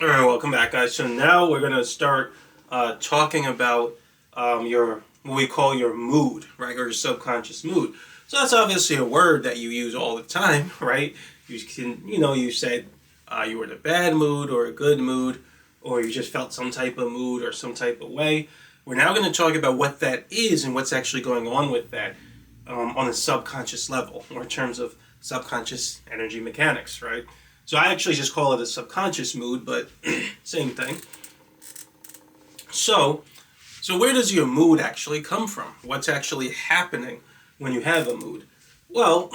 All right, welcome back, guys. So now we're gonna start talking about your what we call your mood, right, or your subconscious mood. So that's obviously a word that you use all the time, right? You can, you said you were in a bad mood or a good mood, or you just felt some type of mood or some type of way. We're now going to talk about what that is and what's actually going on with that on a subconscious level, or in terms of subconscious energy mechanics, right? So I actually just call it a subconscious mood, but same thing. So, so where does your mood actually come from? What's actually happening when you have a mood? Well,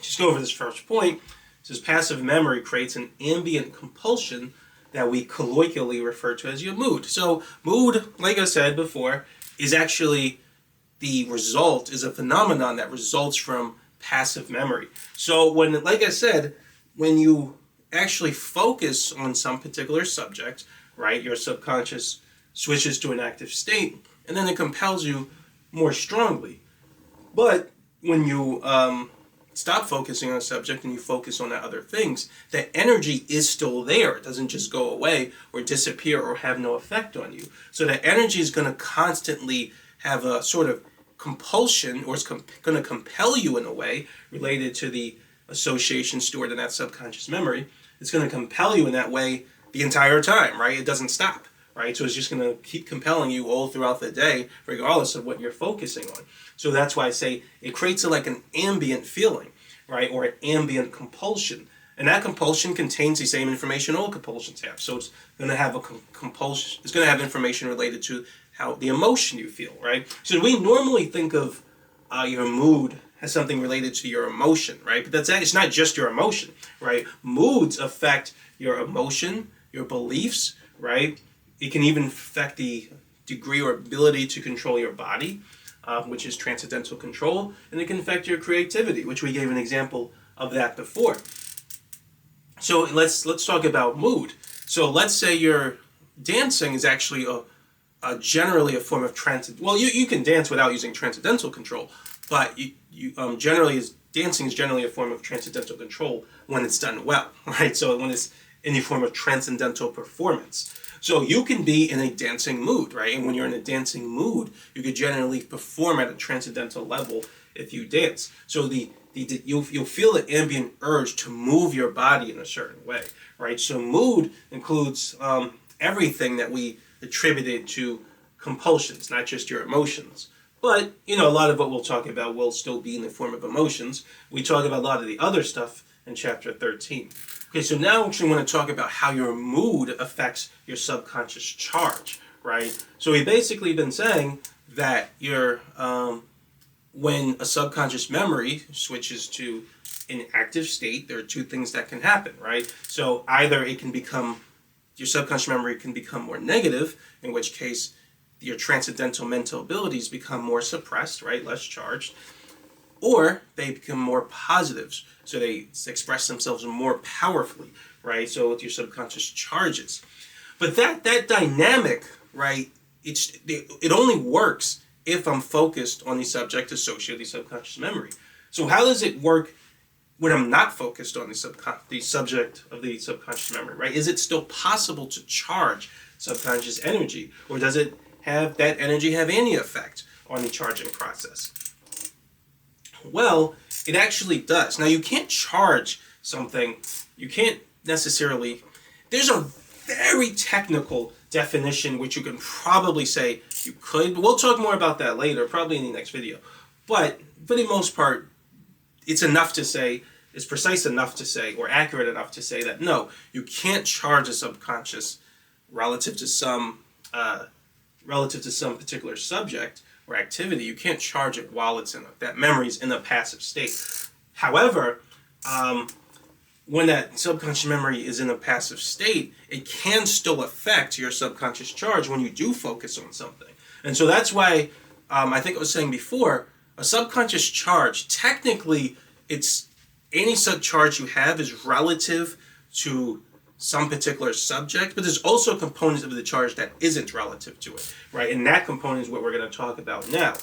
just go over this first point. It says passive memory creates an ambient compulsion that we colloquially refer to as your mood. So mood, like I said before, is actually is a phenomenon that results from passive memory. So like I said, when you actually focus on some particular subject, right, your subconscious switches to an active state, and then it compels you more strongly. But when you stop focusing on a subject and you focus on other things, that energy is still there. It doesn't just go away or disappear or have no effect on you. So that energy is going to constantly have a sort of compulsion, or it's going to compel you in a way related to the association stored in that subconscious memory. It's going to compel you in that way the entire time, right? It doesn't stop, right? So it's just going to keep compelling you all throughout the day, regardless of what you're focusing on. So that's why I say it creates like an ambient feeling, right? Or an ambient compulsion. And that compulsion contains the same information all compulsions have. So it's going to have a compulsion. It's going to have information related to how the emotion you feel, right? So we normally think of your mood as something related to your emotion, right? But it's not just your emotion, right? Moods affect your emotion, your beliefs, right? It can even affect the degree or ability to control your body, which is transcendental control, and it can affect your creativity, which we gave an example of that before. So let's talk about mood. So let's say your dancing is actually generally a form of Well, you can dance without using transcendental control, but dancing is generally a form of transcendental control when it's done well, right? So when it's any form of transcendental performance. So you can be in a dancing mood, right? And when you're in a dancing mood, you could generally perform at a transcendental level if you dance. So you'll feel the ambient urge to move your body in a certain way, right? So mood includes everything that we attributed to compulsions, not just your emotions. But, a lot of what we'll talk about will still be in the form of emotions. We talk about a lot of the other stuff in chapter 13. Okay, so now I actually want to talk about how your mood affects your subconscious charge, right? So we've basically been saying that when a subconscious memory switches to an active state, there are two things that can happen, right? So either your subconscious memory can become more negative, in which case your transcendental mental abilities become more suppressed, right, less charged, or they become more positives, so they express themselves more powerfully, right, so with your subconscious charges. But that dynamic, right, it only works if I'm focused on the subject associated with the subconscious memory. So how does it work when I'm not focused on the subject of the subconscious memory, right? Is it still possible to charge subconscious energy, or does it have that energy have any effect on the charging process? Well, it actually does. Now, you can't charge something. You can't necessarily. There's a very technical definition which you can probably say you could, but we'll talk more about that later, probably in the next video. But for the most part, it's precise enough to say, or accurate enough to say that no, you can't charge a subconscious relative to some particular subject or activity. You can't charge it while that memory's in a passive state. However, when that subconscious memory is in a passive state, it can still affect your subconscious charge when you do focus on something. And so that's why I think I was saying before, a subconscious charge, technically, it's any charge you have is relative to some particular subject, but there's also components of the charge that isn't relative to it, right? And that component is what we're going to talk about now.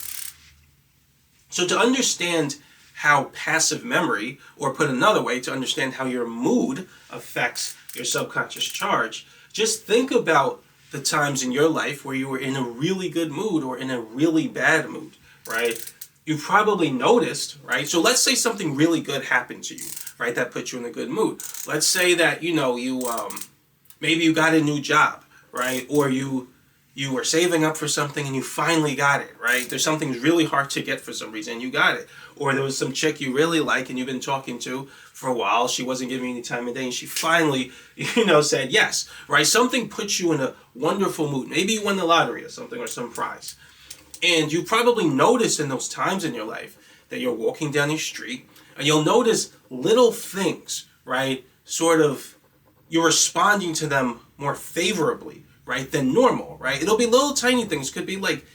So to understand how passive memory, or put another way, to understand how your mood affects your subconscious charge, just think about the times in your life where you were in a really good mood or in a really bad mood, right? You probably noticed, right? So let's say something really good happened to you, right? That put you in a good mood. Let's say that, maybe you got a new job, right? Or you were saving up for something and you finally got it, right? There's something really hard to get for some reason, you got it. Or there was some chick you really like and you've been talking to for a while. She wasn't giving you any time of day and she finally, said yes, right? Something puts you in a wonderful mood. Maybe you won the lottery or something or some prize. And you probably notice in those times in your life that you're walking down the street and you'll notice little things, right? Sort of, you're responding to them more favorably, right, than normal, right? It'll be little tiny things. Could be like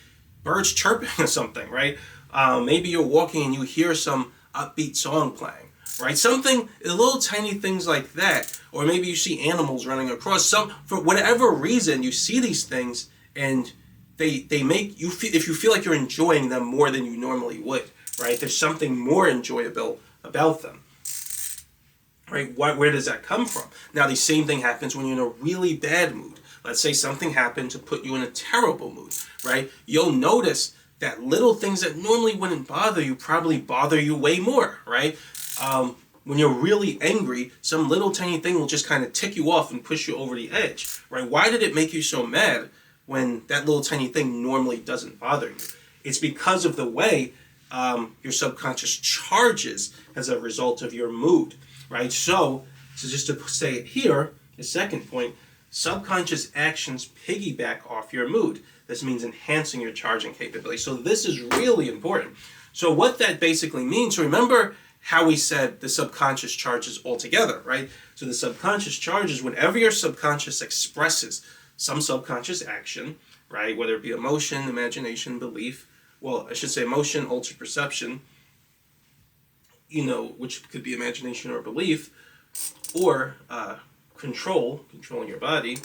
birds chirping or something, right? Maybe you're walking and you hear some upbeat song playing, right? Something, little tiny things like that. Or maybe you see animals running across. For whatever reason, you see these things and they make you feel, if you feel like you're enjoying them more than you normally would, right? There's something more enjoyable about them, right? Where does that come from? Now, the same thing happens when you're in a really bad mood. Let's say something happened to put you in a terrible mood, right? You'll notice that little things that normally wouldn't bother you probably bother you way more, right? When you're really angry, some little tiny thing will just kind of tick you off and push you over the edge, right? Why did it make you so mad when that little tiny thing normally doesn't bother you? It's because of the way your subconscious charges as a result of your mood, right? So just to say it here, the second point, subconscious actions piggyback off your mood. This means enhancing your charging capability. So this is really important. So what that basically means, remember how we said the subconscious charges all together, right? So the subconscious charges, whenever your subconscious expresses some subconscious action, right? Whether it be emotion, imagination, belief, well, I should say emotion, altered perception, which could be imagination or belief, or controlling your body,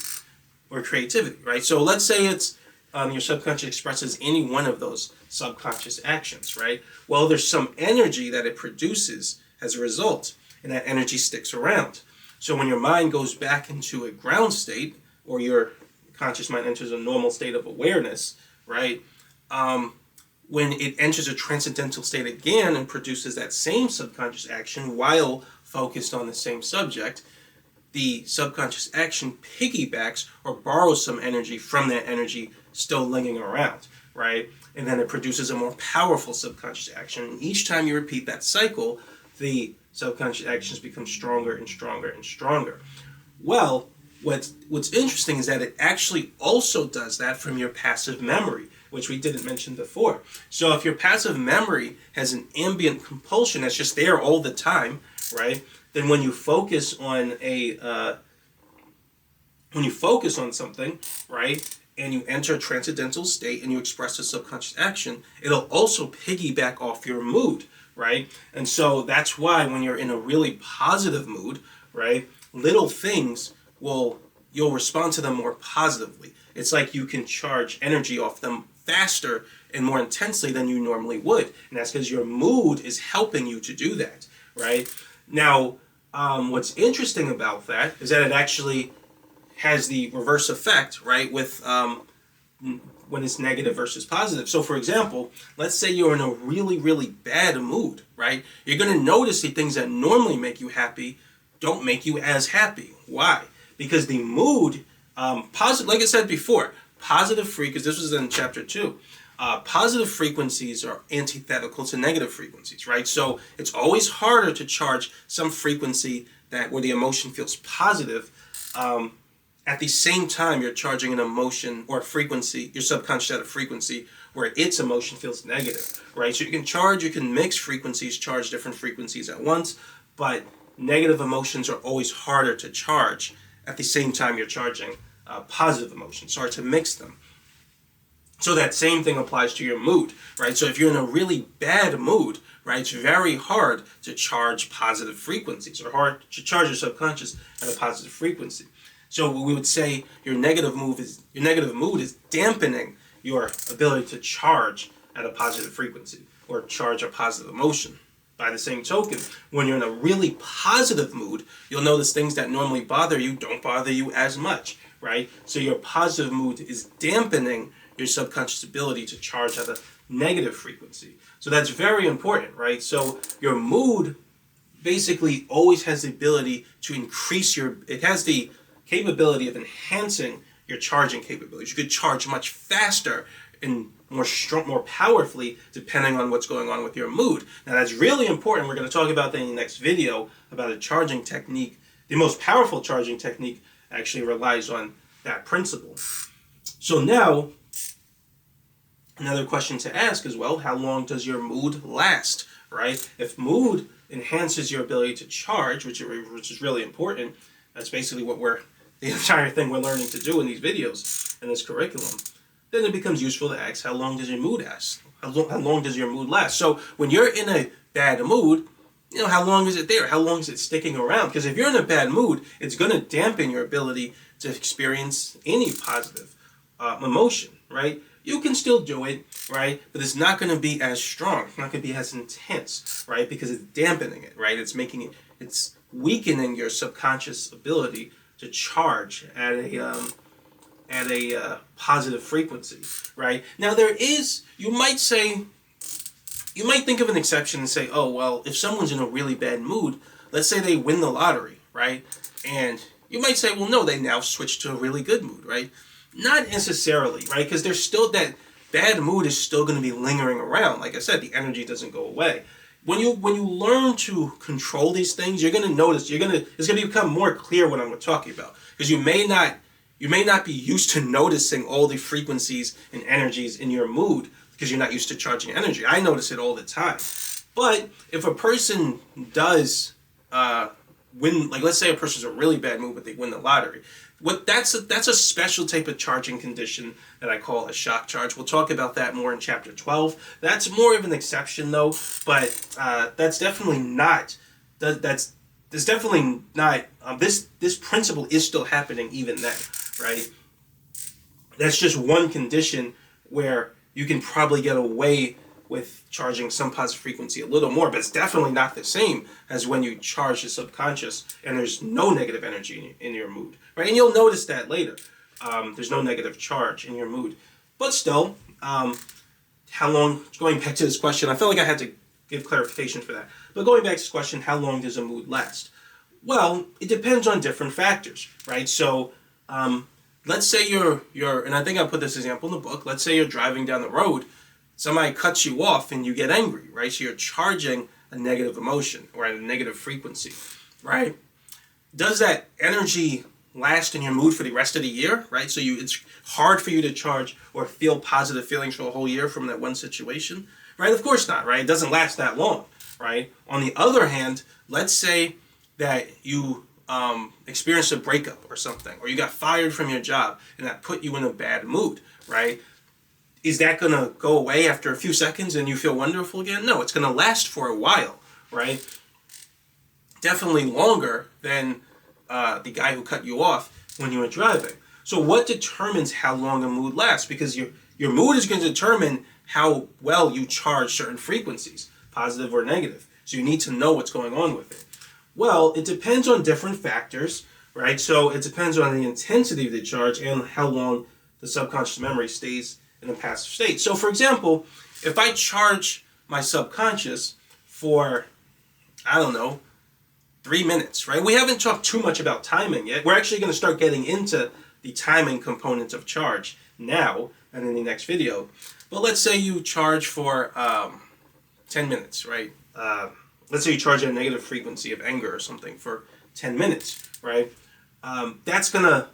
or creativity, right? So let's say it's your subconscious expresses any one of those subconscious actions, right? Well, there's some energy that it produces as a result, and that energy sticks around. So when your mind goes back into a ground state, or your conscious mind enters a normal state of awareness, right? When it enters a transcendental state again and produces that same subconscious action while focused on the same subject, the subconscious action piggybacks or borrows some energy from that energy still lingering around, right? And then it produces a more powerful subconscious action. And each time you repeat that cycle, the subconscious actions become stronger and stronger and stronger. Well, what's interesting is that it actually also does that from your passive memory, which we didn't mention before. So if your passive memory has an ambient compulsion that's just there all the time, right? Then when you focus on something, right, and you enter a transcendental state and you express a subconscious action, it'll also piggyback off your mood, right? And so that's why when you're in a really positive mood, right, little things you'll respond to them more positively. It's like you can charge energy off them faster and more intensely than you normally would. And that's because your mood is helping you to do that, right? Now, what's interesting about that is that it actually has the reverse effect, right, with when it's negative versus positive. So, for example, let's say you're in a really, really bad mood, right? You're going to notice the things that normally make you happy don't make you as happy. Why? Because the mood, positive, like I said before, because this was in chapter 2, positive frequencies are antithetical to negative frequencies, right? So it's always harder to charge some frequency where the emotion feels positive. At the same time, you're charging an emotion or frequency, your subconscious at a frequency where its emotion feels negative, right? So you can mix frequencies, charge different frequencies at once, but negative emotions are always harder to charge at the same time you're charging positive emotions. Hard to mix them. So that same thing applies to your mood, right? So if you're in a really bad mood, right, it's very hard to charge positive frequencies or hard to charge your subconscious at a positive frequency. So we would say your negative mood is dampening your ability to charge at a positive frequency or charge a positive emotion. By the same token, when you're in a really positive mood, you'll notice things that normally bother you don't bother you as much, right? So your positive mood is dampening your subconscious ability to charge at a negative frequency. So that's very important, right? So your mood basically always has the ability to increase it has the capability of enhancing your charging capabilities. You could charge much faster and more powerfully depending on what's going on with your mood. Now that's really important. We're going to talk about that in the next video about a charging technique. The most powerful charging technique actually relies on that principle. So now, another question to ask as well, how long does your mood last, right? If mood enhances your ability to charge, which is really important, that's basically the entire thing we're learning to do in these videos, in this curriculum, then it becomes useful to ask, how long does your mood last? How long does your mood last? So when you're in a bad mood, how long is it there? How long is it sticking around? Because if you're in a bad mood, it's going to dampen your ability to experience any positive emotion, right? You can still do it, right? But it's not going to be as strong. It's not going to be as intense, right? Because it's dampening it, right? It's weakening your subconscious ability to charge at a positive frequency, right? Now you might think of an exception and say, oh, well, if someone's in a really bad mood, let's say they win the lottery, right? And you might say, well, no, they now switch to a really good mood, right? Not necessarily, right? Because there's still that bad mood is still going to be lingering around. Like I said, the energy doesn't go away. When you learn to control these things, you're going to notice, it's going to become more clear what I'm talking about. Because you may not be used to noticing all the frequencies and energies in your mood because you're not used to charging energy. I notice it all the time. But if a person does win, like let's say a person's in a really bad mood but they win the lottery, that's a special type of charging condition that I call a shock charge. We'll talk about that more in chapter 12. That's more of an exception though, but that's definitely not this principle is still happening even then, right? That's just one condition where you can probably get away with charging some positive frequency a little more, but it's definitely not the same as when you charge the subconscious and there's no negative energy in your mood, right? And you'll notice that later. There's no negative charge in your mood. But still, how long, going back to this question, I felt like I had to give clarification for that. But going back to this question, how long does a mood last? Well, it depends on different factors, right? So, let's say you're, and I think I put this example in the book, let's say you're driving down the road, somebody cuts you off and you get angry, right? So you're charging a negative emotion or a negative frequency, right? Does that energy last in your mood for the rest of the year, right? So it's hard for you to charge or feel positive feelings for a whole year from that one situation, right? Of course not, right? It doesn't last that long, right? On the other hand, let's say that you experienced a breakup or something, or you got fired from your job and that put you in a bad mood, right? Is that going to go away after a few seconds and you feel wonderful again? No, it's going to last for a while, right? Definitely longer than the guy who cut you off when you were driving. So what determines how long a mood lasts? Because your mood is going to determine how well you charge certain frequencies, positive or negative. So you need to know what's going on with it. Well, it depends on different factors, right? So it depends on the intensity of the charge and how long the subconscious memory stays in a passive state. So for example, if I charge my subconscious for, 3 minutes, right? We haven't talked too much about timing yet. We're actually going to start getting into the timing components of charge now and in the next video. But let's say you charge for 10 minutes, right? Let's say you charge at a negative frequency of anger or something for 10 minutes, right? That's going to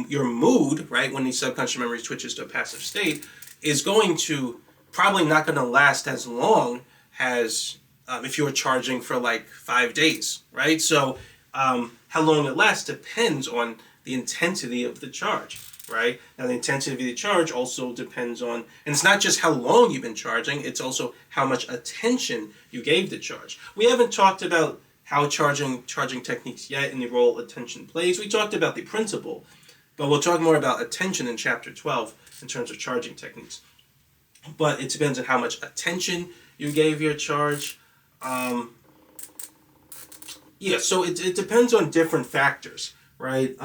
your mood, right, when the subconscious memory switches to a passive state, is going to probably not going to last as long as if you were charging for like 5 days, right? So how long it lasts depends on the intensity of the charge, right? Now the intensity of the charge also depends on, and it's not just how long you've been charging, it's also how much attention you gave the charge. We haven't talked about how charging techniques yet and the role attention plays. We talked about the principle, but we'll talk more about attention in chapter 12 in terms of charging techniques. But it depends on how much attention you gave your charge. Yeah, so it depends on different factors, right?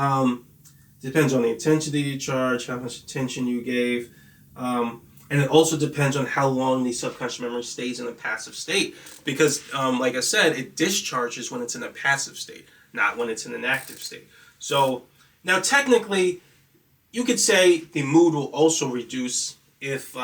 Depends on the intensity of your charge, how much attention you gave, and it also depends on how long the subconscious memory stays in a passive state. Because, like I said, it discharges when it's in a passive state, not when it's in an active state. So now technically, you could say the mood will also reduce if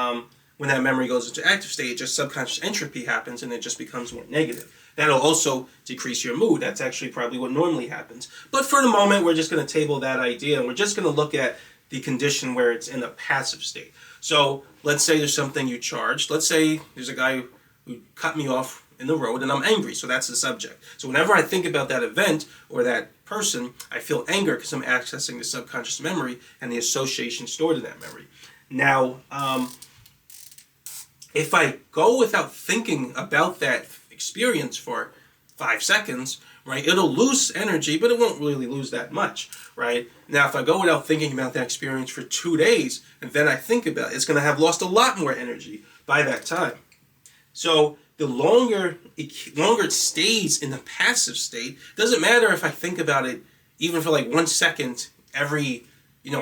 when that memory goes into active state, just subconscious entropy happens and it just becomes more negative. That'll also decrease your mood. That's actually probably what normally happens. But for the moment, we're just going to table that idea, and we're just going to look at the condition where it's in a passive state. So let's say there's something you charged. Let's say there's a guy who cut me off in the road and I'm angry. So that's the subject. So whenever I think about that event or that person, I feel anger because I'm accessing the subconscious memory and the association stored in that memory. Now, if I go without thinking about that experience for 5 seconds, right, it'll lose energy, but it won't really lose that much, right? Now, if I go without thinking about that experience for 2 days, and then I think about it, it's going to have lost a lot more energy by that time. So the longer it stays in the passive state, doesn't matter if I think about it even for like 1 second every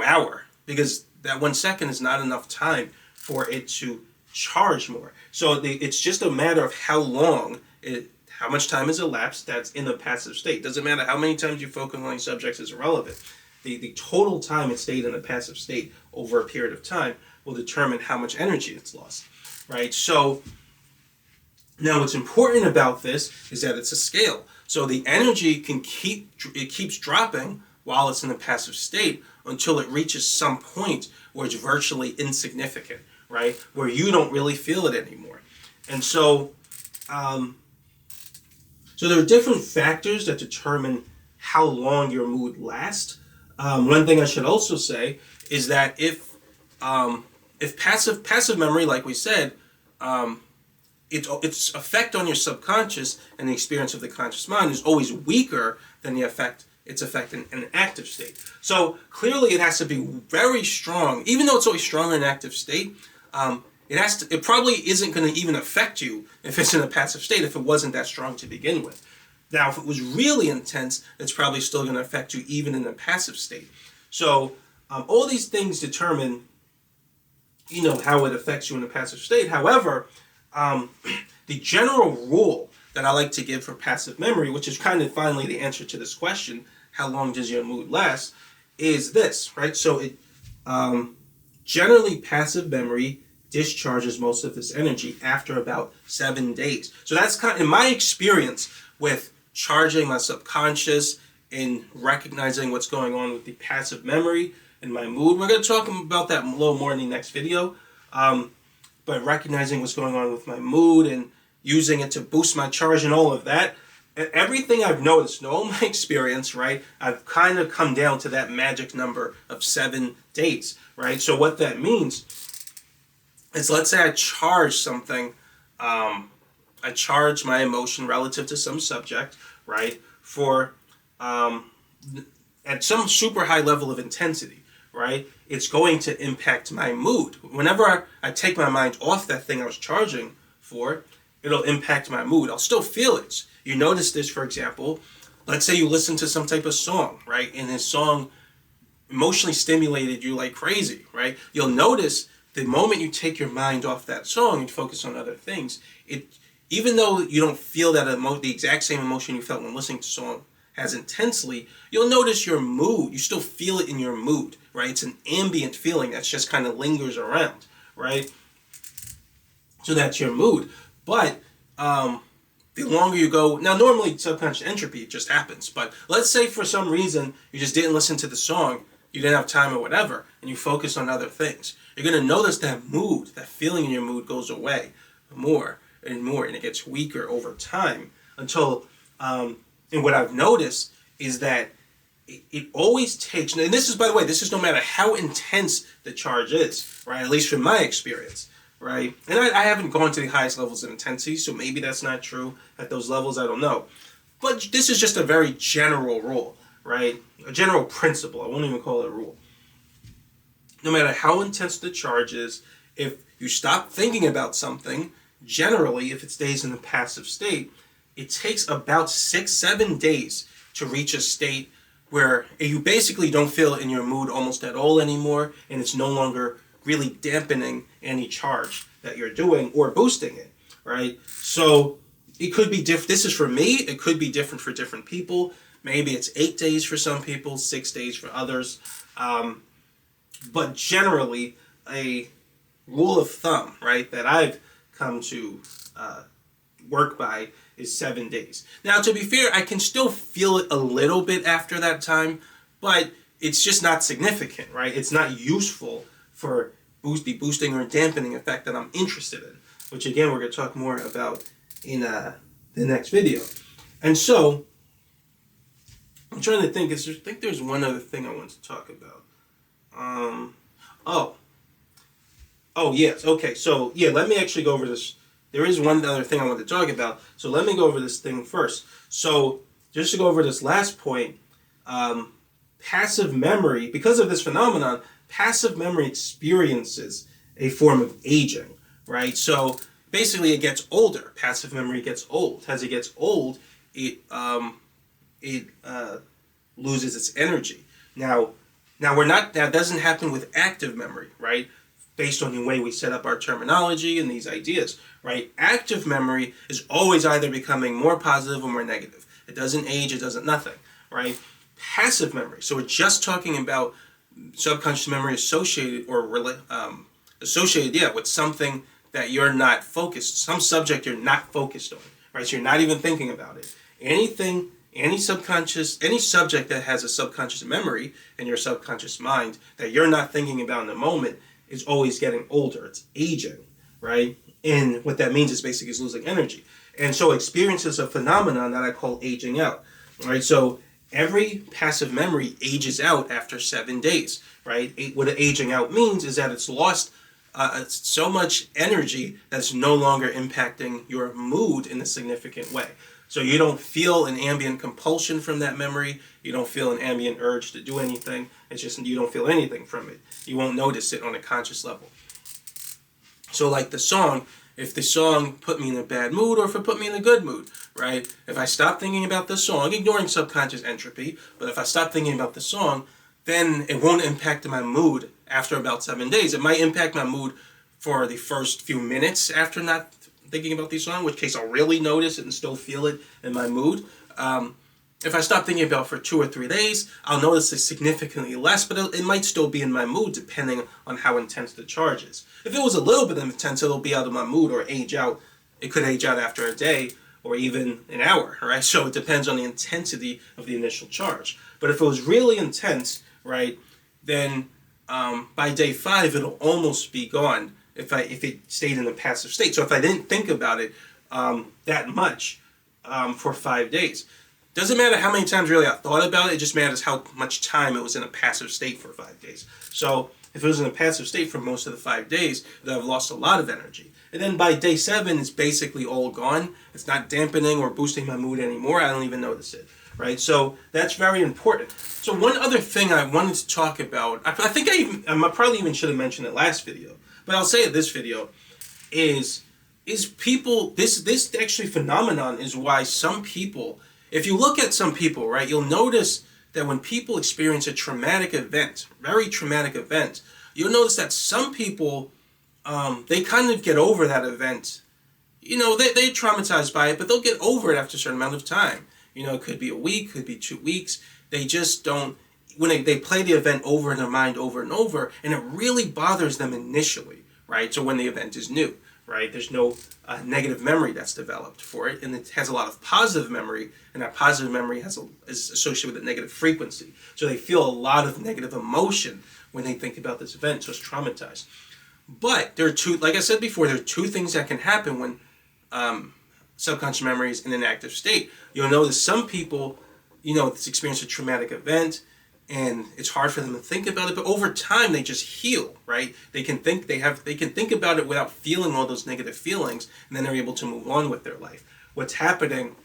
hour, because that 1 second is not enough time for it to charge more. So it's just a matter of how much time has elapsed that's in a passive state. Doesn't matter how many times you focus on these subjects is irrelevant. The total time it stayed in a passive state over a period of time will determine how much energy it's lost, right? So now what's important about this is that it's a scale. So the energy keeps dropping while it's in a passive state until it reaches some point where it's virtually insignificant, right? Where you don't really feel it anymore. And so, so there are different factors that determine how long your mood lasts. One thing I should also say is that if passive memory, like we said, its effect on your subconscious and the experience of the conscious mind is always weaker than its effect in an active state. So clearly it has to be very strong, even though it's always strong in an active state. It probably isn't going to even affect you if it's in a passive state if it wasn't that strong to begin with. Now, if it was really intense, it's probably still going to affect you even in a passive state. So all these things determine, how it affects you in a passive state. However, the general rule that I like to give for passive memory, which is kind of finally the answer to this question, how long does your mood last, is this, right? So generally passive memory discharges most of its energy after about 7 days. So that's kind of, in my experience with charging my subconscious and recognizing what's going on with the passive memory and my mood. We're going to talk about that a little more in the next video. But recognizing what's going on with my mood and using it to boost my charge and all of that, everything I've noticed in all my experience, right, I've kind of come down to that magic number of 7 days, right? So what that means is, let's say I charge something, I charge my emotion relative to some subject, right, for at some super high level of intensity, right? It's going to impact my mood. Whenever I take my mind off that thing I was charging for, it'll impact my mood. I'll still feel it. You notice this, for example, let's say you listen to some type of song, right? And this song emotionally stimulated you like crazy, right? You'll notice the moment you take your mind off that song and focus on other things, even though you don't feel that the exact same emotion you felt when listening to the song as intensely, you'll notice your mood. You still feel it in your mood, right? It's an ambient feeling that just kind of lingers around, right? So that's your mood. But the longer you go, now normally subconscious entropy just happens, but let's say for some reason you just didn't listen to the song, you didn't have time or whatever, and you focus on other things. You're going to notice that mood, that feeling in your mood goes away more and more, and it gets weaker over time until, and what I've noticed is that it always takes, and this is, by the way, this is no matter how intense the charge is, right? At least from my experience, right? And I haven't gone to the highest levels of intensity, so maybe that's not true at those levels, I don't know. But this is just a very general rule, right? A general principle, I won't even call it a rule. No matter how intense the charge is, if you stop thinking about something generally, if it stays in the passive state, it takes about 6-7 days to reach a state where you basically don't feel in your mood almost at all anymore, and it's no longer really dampening any charge that you're doing or boosting it, right? So it could be different. This is for me. It could be different for different people. Maybe it's 8 days for some people, 6 days for others. But generally, a rule of thumb, right, that I've come to work by is 7 days. Now, to be fair, I can still feel it a little bit after that time, but it's just not significant, right? It's not useful for the boosting or dampening effect that I'm interested in, which again, we're going to talk more about in the next video. And so, I'm trying to think, I think there's one other thing I want to talk about. Oh, yes, okay, so, yeah, let me actually go over this. There is one other thing I want to talk about, so let me go over this thing first. So, just to go over this last point, passive memory, because of this phenomenon, passive memory experiences a form of aging, right? So, basically, it gets older. Passive memory gets old. As it gets old, it loses its energy. Now that doesn't happen with active memory, right? Based on the way we set up our terminology and these ideas, right? Active memory is always either becoming more positive or more negative. It doesn't age, it doesn't nothing, right? Passive memory, so we're just talking about subconscious memory associated with something that you're not focused, some subject you're not focused on, right? So you're not even thinking about it. Any subject that has a subconscious memory in your subconscious mind that you're not thinking about in the moment is always getting older. It's aging, right? And what that means is basically it's losing energy. And so experiences a phenomenon that I call aging out, right? So every passive memory ages out after 7 days, right? What aging out means is that it's lost so much energy that it's no longer impacting your mood in a significant way. So you don't feel an ambient compulsion from that memory. You don't feel an ambient urge to do anything. It's just you don't feel anything from it. You won't notice it on a conscious level. So like the song, if the song put me in a bad mood or if it put me in a good mood, right? If I stop thinking about the song, ignoring subconscious entropy, but if I stop thinking about the song, then it won't impact my mood after about 7 days. It might impact my mood for the first few minutes after not thinking about the song, in which case I'll really notice it and still feel it in my mood. If I stop thinking about it for 2 or 3 days, I'll notice it significantly less, but it might still be in my mood depending on how intense the charge is. If it was a little bit intense, it'll be out of my mood or age out. It could age out after a day or even an hour, right? So it depends on the intensity of the initial charge. But if it was really intense, right, then by day 5, it'll almost be gone if it stayed in a passive state. So if I didn't think about it that much for 5 days, doesn't matter how many times really I thought about it, it just matters how much time it was in a passive state for 5 days. So if it was in a passive state for most of the 5 days, then I've lost a lot of energy. And then by day 7, it's basically all gone. It's not dampening or boosting my mood anymore. I don't even notice it, right? So that's very important. So one other thing I wanted to talk about, I think I probably even should have mentioned it last video, but I'll say it this video, is people, this actually phenomenon is why some people, if you look at some people, right, you'll notice that when people experience a traumatic event, very traumatic event, you'll notice that some people, they kind of get over that event. You know, they're traumatized by it, but they'll get over it after a certain amount of time. You know, it could be a week, could be 2 weeks. They just don't, when they play the event over in their mind over and over, and it really bothers them initially, right? So when the event is new, right? There's no negative memory that's developed for it, and it has a lot of positive memory, and that positive memory is associated with a negative frequency. So they feel a lot of negative emotion when they think about this event, so it's traumatized. But there are two, like I said before, there are 2 things that can happen when subconscious memory is in an active state. You'll notice some people, you know, experience a traumatic event, and it's hard for them to think about it, but over time they just heal, right? They can think about it without feeling all those negative feelings, and then they're able to move on with their life. What's happening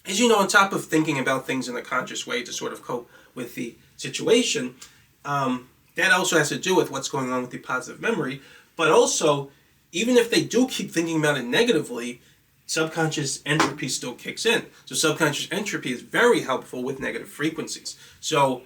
is, you know, on top of thinking about things in a conscious way to sort of cope with the situation, that also has to do with what's going on with the positive memory, but also even if they do keep thinking about it negatively, subconscious entropy still kicks in. So subconscious entropy is very helpful with negative frequencies. So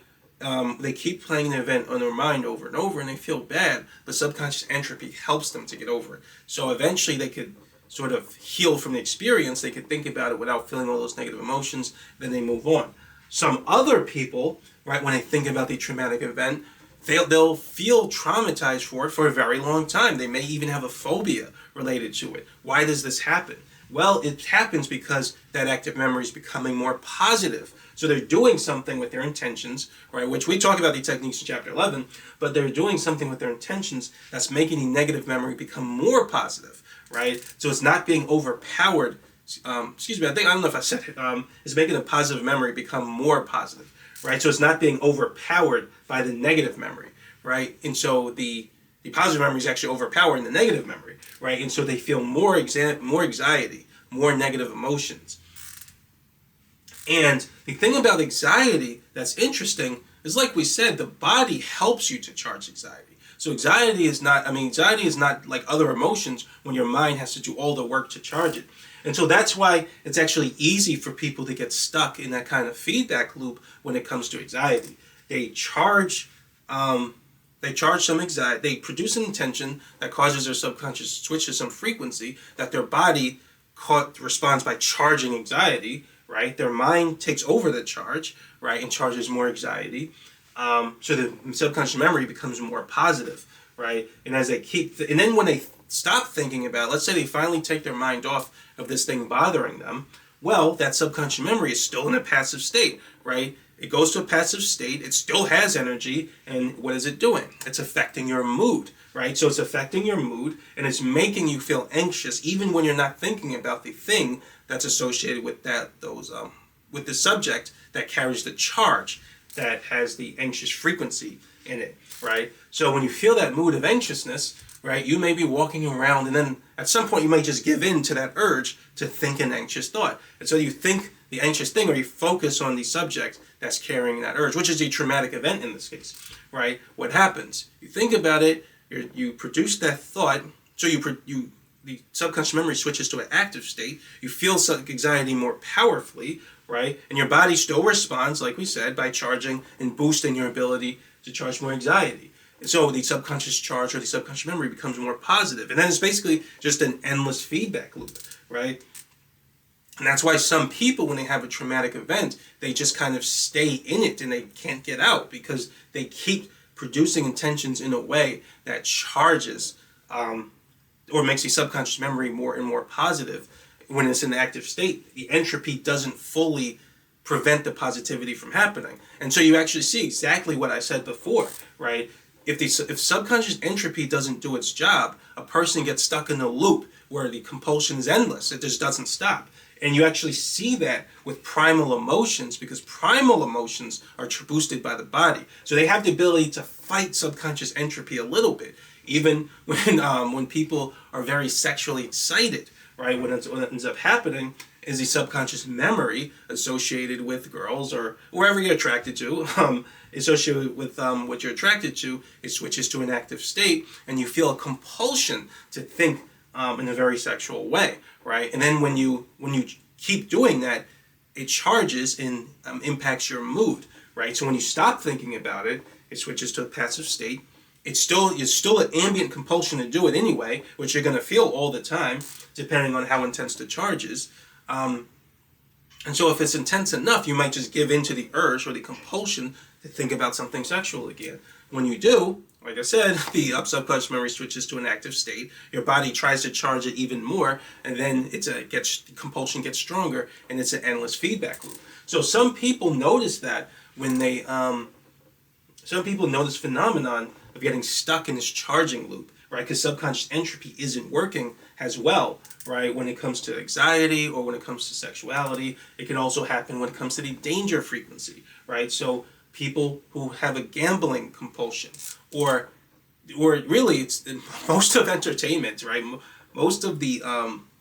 they keep playing the event on their mind over and over, and they feel bad, but subconscious entropy helps them to get over it. So eventually they could sort of heal from the experience. They could think about it without feeling all those negative emotions, then they move on. Some other people, right, when they think about the traumatic event, they'll feel traumatized for it for a very long time. They may even have a phobia related to it. Why does this happen? Well, it happens because that active memory is becoming more positive. So they're doing something with their intentions, right, which we talk about the techniques in chapter 11, but they're doing something with their intentions that's making the negative memory become more positive, right? So it's not being overpowered. Excuse me, I don't know if I said it. It's making a positive memory become more positive, right? So it's not being overpowered by the negative memory, right? And so the positive memory is actually overpowering the negative memory, right? And so they feel more anxiety, more negative emotions. And the thing about anxiety that's interesting is, like we said, the body helps you to charge anxiety. So anxiety is not like other emotions when your mind has to do all the work to charge it. And so that's why it's actually easy for people to get stuck in that kind of feedback loop when it comes to anxiety. They charge some anxiety, they produce an intention that causes their subconscious to switch to some frequency that their body responds by charging anxiety, right? Their mind takes over the charge, right, and charges more anxiety. So the subconscious memory becomes more positive, right? And as they and then when they stop thinking about it, let's say they finally take their mind off of this thing bothering them, well, that subconscious memory is still in a passive state, right? It goes to a passive state, it still has energy, and what is it doing? It's affecting your mood, right? So it's affecting your mood, and it's making you feel anxious even when you're not thinking about the thing that's associated with with the subject that carries the charge that has the anxious frequency in it, right? So when you feel that mood of anxiousness, right, you may be walking around, and then at some point you might just give in to that urge to think an anxious thought. And so you think the anxious thing, or you focus on the subject that's carrying that urge, which is a traumatic event in this case, right? What happens? You think about it, you produce that thought, so the subconscious memory switches to an active state. You feel anxiety more powerfully, right? And your body still responds, like we said, by charging and boosting your ability to charge more anxiety. And so the subconscious charge or the subconscious memory becomes more positive. And then it's basically just an endless feedback loop, right? And that's why some people, when they have a traumatic event, they just kind of stay in it and they can't get out because they keep producing intentions in a way that charges or makes the subconscious memory more and more positive. When it's in the active state, the entropy doesn't fully prevent the positivity from happening. And so you actually see exactly what I said before, right? If subconscious entropy doesn't do its job, a person gets stuck in a loop where the compulsion is endless. It just doesn't stop. And you actually see that with primal emotions, because primal emotions are boosted by the body. So they have the ability to fight subconscious entropy a little bit, even when people are very sexually excited, right? What ends up happening is the subconscious memory associated with girls or wherever you're attracted to, associated with what you're attracted to, it switches to an active state, and you feel a compulsion to think in a very sexual way, right? And then when you keep doing that, it charges and impacts your mood, right? So when you stop thinking about it, it switches to a passive state. It's still an ambient compulsion to do it anyway, which you're going to feel all the time, depending on how intense the charge is. And so if it's intense enough, you might just give in to the urge or the compulsion to think about something sexual again. When you do, like I said, the subconscious memory switches to an active state. Your body tries to charge it even more, and then the compulsion gets stronger, and it's an endless feedback loop. So some people notice that when some people notice phenomenon of getting stuck in this charging loop, right? Because subconscious entropy isn't working as well, right? When it comes to anxiety or when it comes to sexuality, it can also happen when it comes to the danger frequency, right? So people who have a gambling compulsion, or really it's most of entertainment, right? Most of the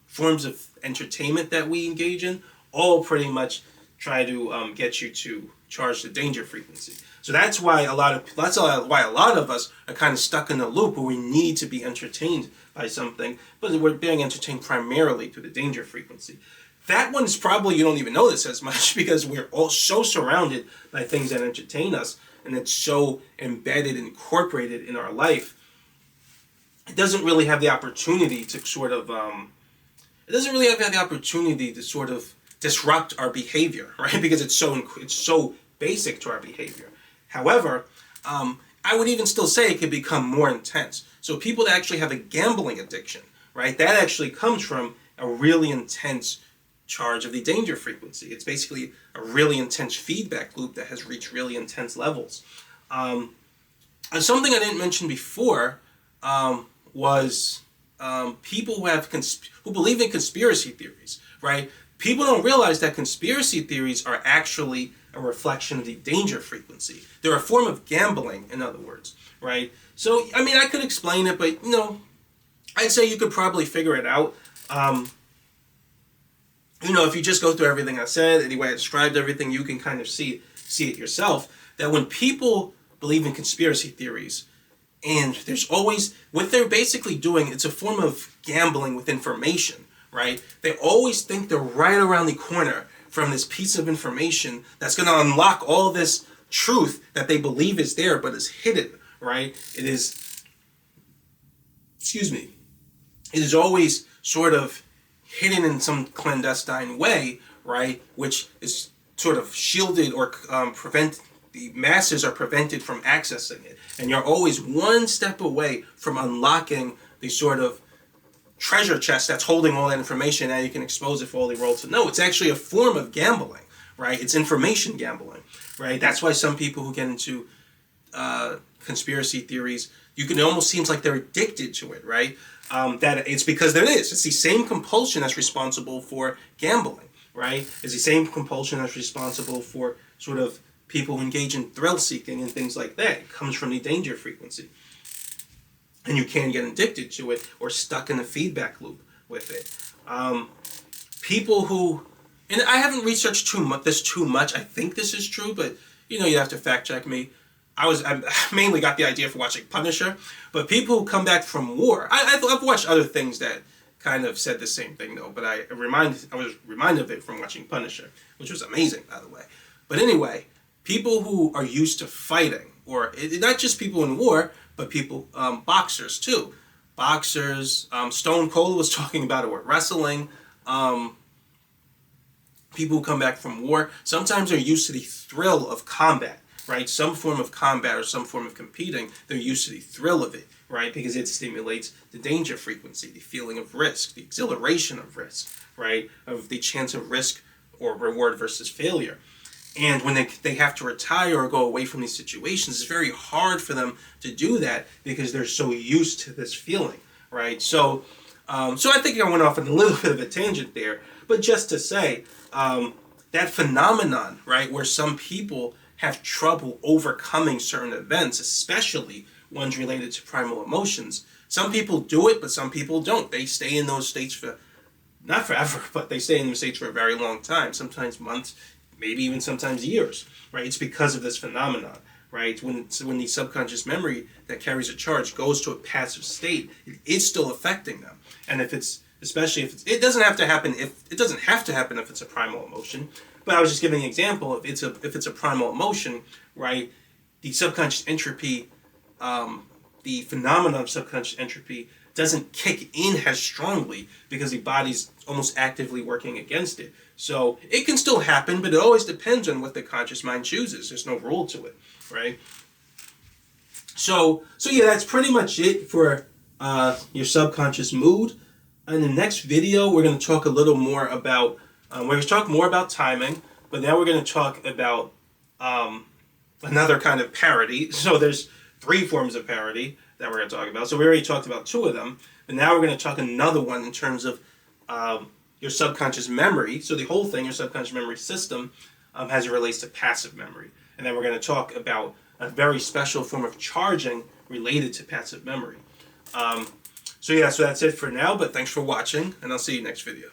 forms of entertainment that we engage in all pretty much try to get you to charge the danger frequency. So that's why a lot of us are kind of stuck in a loop where we need to be entertained by something, but we're being entertained primarily through the danger frequency. That one's probably, you don't even notice as much because we're all so surrounded by things that entertain us, and it's so embedded and incorporated in our life. It doesn't really have the opportunity to sort of disrupt our behavior, right? Because it's so basic to our behavior. However, I would even still say it could become more intense. So people that actually have a gambling addiction, right? That actually comes from a really intense charge of the danger frequency. It's basically a really intense feedback loop that has reached really intense levels. And something I didn't mention before was people who believe in conspiracy theories, right? People don't realize that conspiracy theories are actually a reflection of the danger frequency. They're a form of gambling, in other words, right? So, I mean, I could explain it, but, I'd say you could probably figure it out. If you just go through everything I said, the way I described everything, you can kind of see it yourself, that when people believe in conspiracy theories, and there's always, what they're basically doing, it's a form of gambling with information, right? They always think they're right around the corner from this piece of information that's going to unlock all this truth that they believe is there, but is hidden, right? It is always sort of hidden in some clandestine way, right? Which is sort of shielded or the masses are prevented from accessing it. And you're always one step away from unlocking the sort of treasure chest that's holding all that information. Now you can expose it for all the world to know. It's actually a form of gambling, right? It's information gambling, right? That's why some people who get into conspiracy theories, it almost seems like they're addicted to it, right? That it's because there is. It's the same compulsion that's responsible for gambling, right? It's the same compulsion that's responsible for sort of people who engage in thrill seeking and things like that. It comes from the danger frequency. And you can get addicted to it or stuck in a feedback loop with it. People who, and I haven't researched this too much. I think this is true, but you have to fact check me. I mainly got the idea for watching Punisher, but people who come back from war, I've watched other things that kind of said the same thing though, but I was reminded of it from watching Punisher, which was amazing, by the way. But anyway, people who are used to fighting, or not just people in war, but people, boxers too. Boxers, Stone Cold was talking about it with wrestling. People who come back from war, sometimes they're used to the thrill of combat, right? Some form of combat or some form of competing, they're used to the thrill of it, right? Because it stimulates the danger frequency, the feeling of risk, the exhilaration of risk, right? Of the chance of risk or reward versus failure. And when they have to retire or go away from these situations, it's very hard for them to do that because they're so used to this feeling, right? So I think I went off on a little bit of a tangent there, but just to say that phenomenon, right, where some people have trouble overcoming certain events, especially ones related to primal emotions. Some people do it, but some people don't. They stay in those states for, not forever, but they stay in those states for a very long time, sometimes months, maybe even sometimes years, right? It's because of this phenomenon, right? When the subconscious memory that carries a charge goes to a passive state, it is still affecting them. And it doesn't have to happen if it's a primal emotion. But I was just giving an example. If it's a primal emotion, right? The subconscious entropy, the phenomenon of subconscious entropy doesn't kick in as strongly because the body's almost actively working against it. So it can still happen, but it always depends on what the conscious mind chooses. There's no rule to it, right? So yeah, that's pretty much it for your subconscious mood. In the next video, we're going to talk a little more about we're going to talk more about timing, but now we're going to talk about another kind of parity. So there's 3 forms of parity that we're going to talk about. So we already talked about 2 of them, but now we're going to talk another one in terms of your subconscious memory. So the whole thing, your subconscious memory system, as it relates to passive memory. And then we're going to talk about a very special form of charging related to passive memory. So that's it for now, but thanks for watching, and I'll see you next video.